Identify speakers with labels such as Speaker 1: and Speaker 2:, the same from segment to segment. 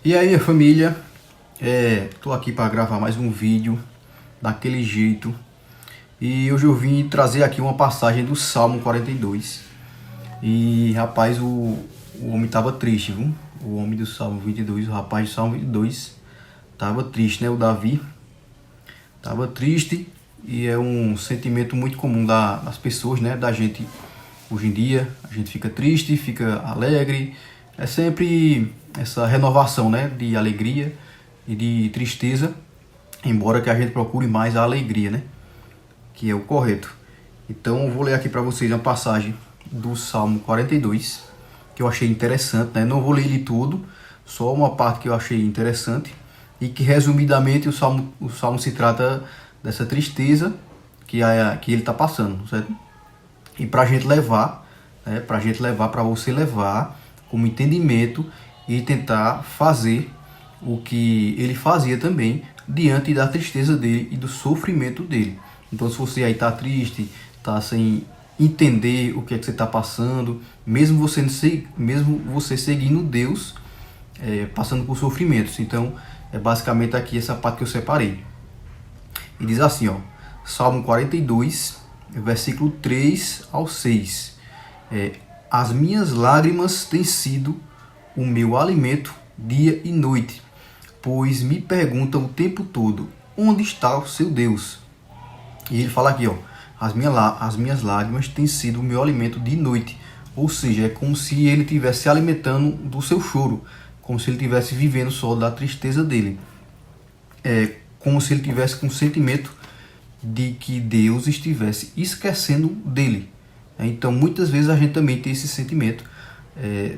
Speaker 1: E aí, minha família, tô aqui para gravar mais um vídeo daquele jeito. E hoje eu vim trazer aqui uma passagem do Salmo 42. E rapaz, o homem tava triste, viu? O homem do Salmo 22, o rapaz do Salmo 22 tava triste, né? O Davi tava triste, e é um sentimento muito comum das pessoas, né? Da gente hoje em dia. A gente fica triste, fica alegre. É sempre essa renovação, né? De alegria e de tristeza, embora que a gente procure mais a alegria, né? Que é o correto. Então eu vou ler aqui para vocês uma passagem do Salmo 42, que eu achei interessante, né? Não vou ler ele tudo, só uma parte que eu achei interessante, e que resumidamente o Salmo se trata dessa tristeza que ele está passando, certo? E para a gente levar, né? Para você levar como entendimento e tentar fazer o que ele fazia também diante da tristeza dele e do sofrimento dele. Então, se você aí está triste, está sem entender o que é que você está passando, mesmo você seguindo Deus, passando por sofrimentos. Então, é basicamente aqui essa parte que eu separei. E diz assim, ó, Salmo 42, versículo 3 ao 6. As minhas lágrimas têm sido o meu alimento dia e noite, pois me perguntam o tempo todo, onde está o seu Deus? E ele fala aqui, ó, as minhas lágrimas têm sido o meu alimento de noite. Ou seja, é como se ele estivesse se alimentando do seu choro, como se ele estivesse vivendo só da tristeza dele. É como se ele tivesse com o sentimento de que Deus estivesse esquecendo dele. Então, muitas vezes a gente também tem esse sentimento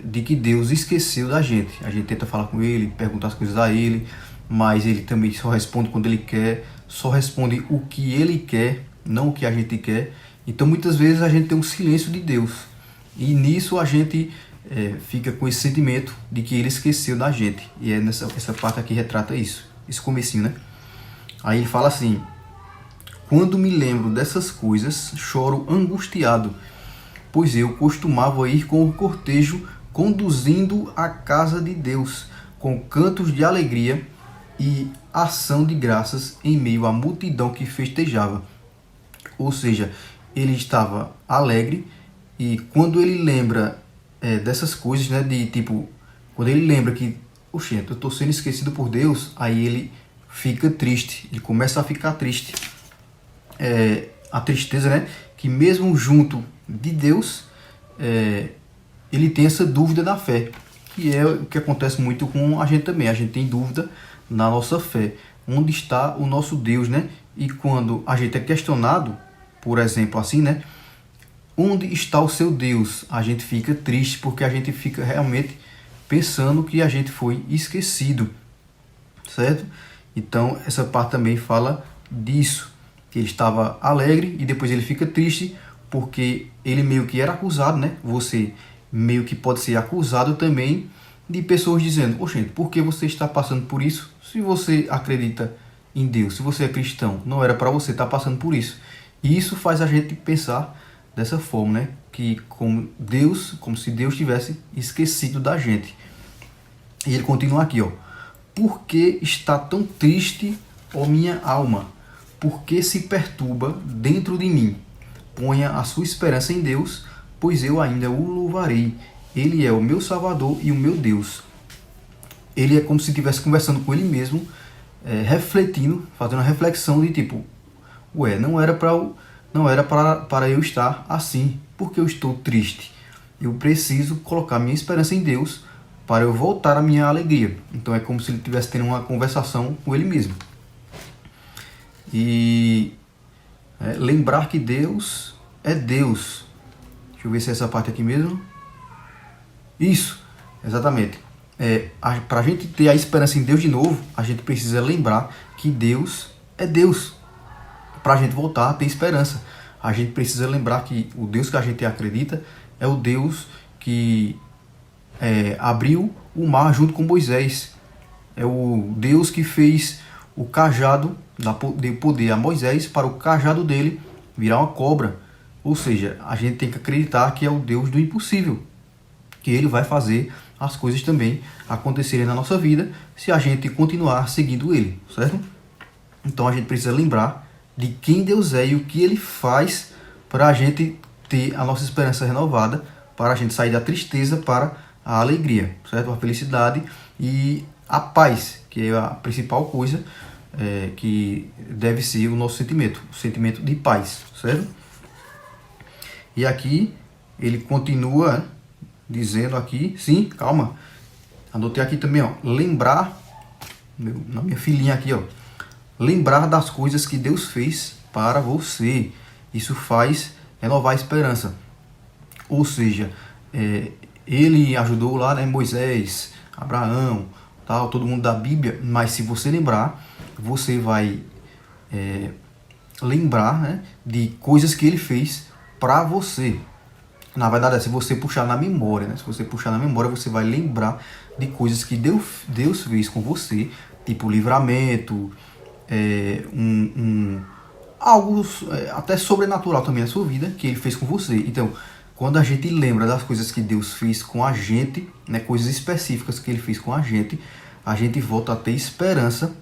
Speaker 1: de que Deus esqueceu da gente. A gente tenta falar com ele, perguntar as coisas a ele, mas ele também só responde quando ele quer, só responde o que ele quer, não o que a gente quer. Então, muitas vezes a gente tem um silêncio de Deus. E nisso a gente fica com esse sentimento de que ele esqueceu da gente. E é essa parte aqui retrata isso, esse comecinho, né? Aí ele fala assim: quando me lembro dessas coisas, choro angustiado, pois eu costumava ir com o cortejo conduzindo a casa de Deus, com cantos de alegria e ação de graças em meio à multidão que festejava. Ou seja, ele estava alegre, e quando ele lembra dessas coisas, né, de tipo, quando ele lembra que, oxente, eu estou sendo esquecido por Deus, aí ele fica triste, ele começa a ficar triste. A tristeza, né, que mesmo junto de Deus, ele tem essa dúvida da fé, que é o que acontece muito com a gente também. A gente tem dúvida na nossa fé, onde está o nosso Deus, né? E quando a gente é questionado, por exemplo, assim, né, onde está o seu Deus, a gente fica triste, porque a gente fica realmente pensando que a gente foi esquecido, certo? Então essa parte também fala disso, que ele estava alegre e depois ele fica triste porque ele meio que era acusado, né? Você meio que pode ser acusado também de pessoas dizendo: oxente, por que você está passando por isso? Se você acredita em Deus, se você é cristão, não era para você estar passando por isso. E isso faz a gente pensar dessa forma, né? Que como se Deus tivesse esquecido da gente. E ele continua aqui, ó: por que está tão triste, ó minha alma? Por que se perturba dentro de mim? Ponha a sua esperança em Deus, pois eu ainda o louvarei. Ele é o meu Salvador e o meu Deus. Ele é como se estivesse conversando com ele mesmo, refletindo, fazendo uma reflexão de tipo: ué, não era para eu estar assim, porque eu estou triste. Eu preciso colocar minha esperança em Deus para eu voltar à minha alegria. Então é como se ele estivesse tendo uma conversação com ele mesmo. E lembrar que Deus é Deus. Deixa eu ver se é essa parte aqui mesmo. Isso, exatamente. Para a gente ter a esperança em Deus de novo, a gente precisa lembrar que Deus é Deus. Para a gente voltar a ter esperança, a gente precisa lembrar que o Deus que a gente acredita é o Deus que abriu o mar junto com Moisés. É o Deus que fez o cajado, deu poder a Moisés para o cajado dele virar uma cobra. Ou seja, a gente tem que acreditar que é o Deus do impossível. que Ele vai fazer as coisas também acontecerem na nossa vida se a gente continuar seguindo Ele, certo? Então a gente precisa lembrar de quem Deus é e o que Ele faz para a gente ter a nossa esperança renovada, para a gente sair da tristeza para a alegria, certo? A felicidade e a paz, que é a principal coisa que deve ser o nosso sentimento, o sentimento de paz, certo? E aqui ele continua dizendo aqui, sim, calma, anotei aqui também, ó, lembrar, na minha filhinha aqui, ó, lembrar das coisas que Deus fez para você. Isso faz renovar a esperança. Ou seja, ele ajudou lá, né, Moisés, Abraão, tal, todo mundo da Bíblia, mas se você lembrar, você vai lembrar, né, de coisas que ele fez para você. Na verdade, se você puxar na memória, né, se você puxar na memória, você vai lembrar de coisas que Deus fez com você, tipo livramento, algo até sobrenatural também na sua vida, que ele fez com você. Então, quando a gente lembra das coisas que Deus fez com a gente, né, coisas específicas que ele fez com a gente volta a ter esperança,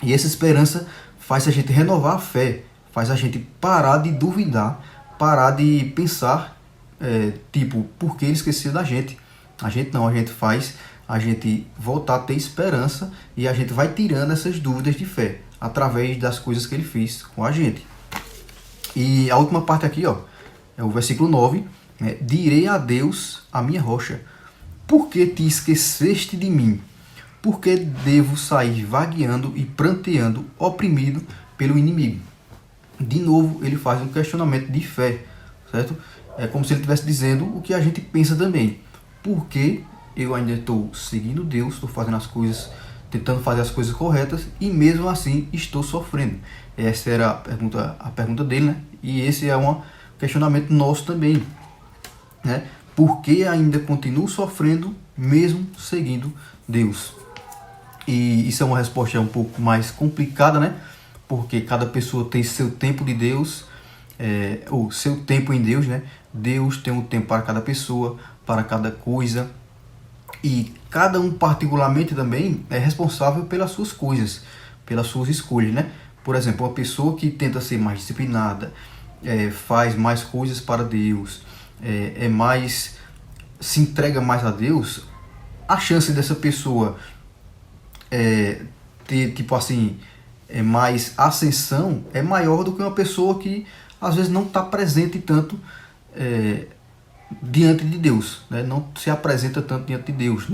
Speaker 1: e essa esperança faz a gente renovar a fé, faz a gente parar de duvidar, parar de pensar, tipo, por que ele esqueceu da gente? A gente não, a gente faz a gente voltar a ter esperança e a gente vai tirando essas dúvidas de fé através das coisas que ele fez com a gente. E a última parte aqui, ó, é o versículo 9, né? Direi a Deus, a minha rocha, por que te esqueceste de mim? Por que devo sair vagueando e pranteando, oprimido pelo inimigo? De novo, ele faz um questionamento de fé, certo? É como se ele estivesse dizendo o que a gente pensa também. Por que eu ainda estou seguindo Deus, estou fazendo as coisas, tentando fazer as coisas corretas e mesmo assim estou sofrendo? Essa era a pergunta dele, né? E esse é um questionamento nosso também, né? Por que ainda continuo sofrendo mesmo seguindo Deus? E isso é uma resposta um pouco mais complicada, né? Porque cada pessoa tem seu tempo de Deus, ou seu tempo em Deus, né? Deus tem um tempo para cada pessoa, para cada coisa. E cada um particularmente também é responsável pelas suas coisas, pelas suas escolhas, né? Por exemplo, uma pessoa que tenta ser mais disciplinada, faz mais coisas para Deus, se entrega mais a Deus, a chance dessa pessoa ter, tipo assim, mais ascensão é maior do que uma pessoa que às vezes não está presente tanto diante de Deus, né? Não se apresenta tanto diante de Deus,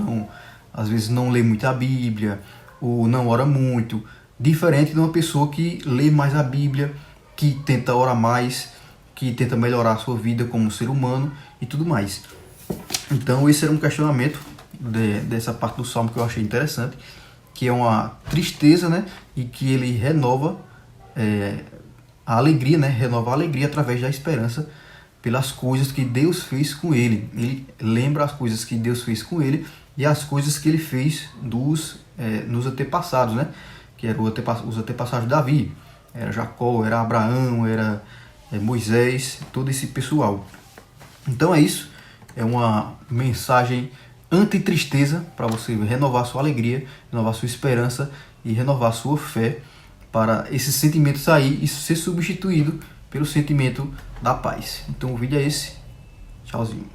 Speaker 1: às vezes não lê muito a Bíblia ou não ora muito, diferente de uma pessoa que lê mais a Bíblia, que tenta orar mais, que tenta melhorar a sua vida como ser humano e tudo mais. Então esse era um questionamento dessa parte do Salmo que eu achei interessante, que é uma tristeza, né? E que ele renova a alegria, né? Renova a alegria através da esperança pelas coisas que Deus fez com ele. Ele lembra as coisas que Deus fez com ele e as coisas que ele fez nos antepassados, né? Que eram os antepassados de Davi. Era Jacó, era Abraão, era Moisés, todo esse pessoal. Então é isso. É uma mensagem anti-tristeza para você renovar sua alegria, renovar sua esperança e renovar sua fé para esse sentimento sair e ser substituído pelo sentimento da paz. Então o vídeo é esse. Tchauzinho.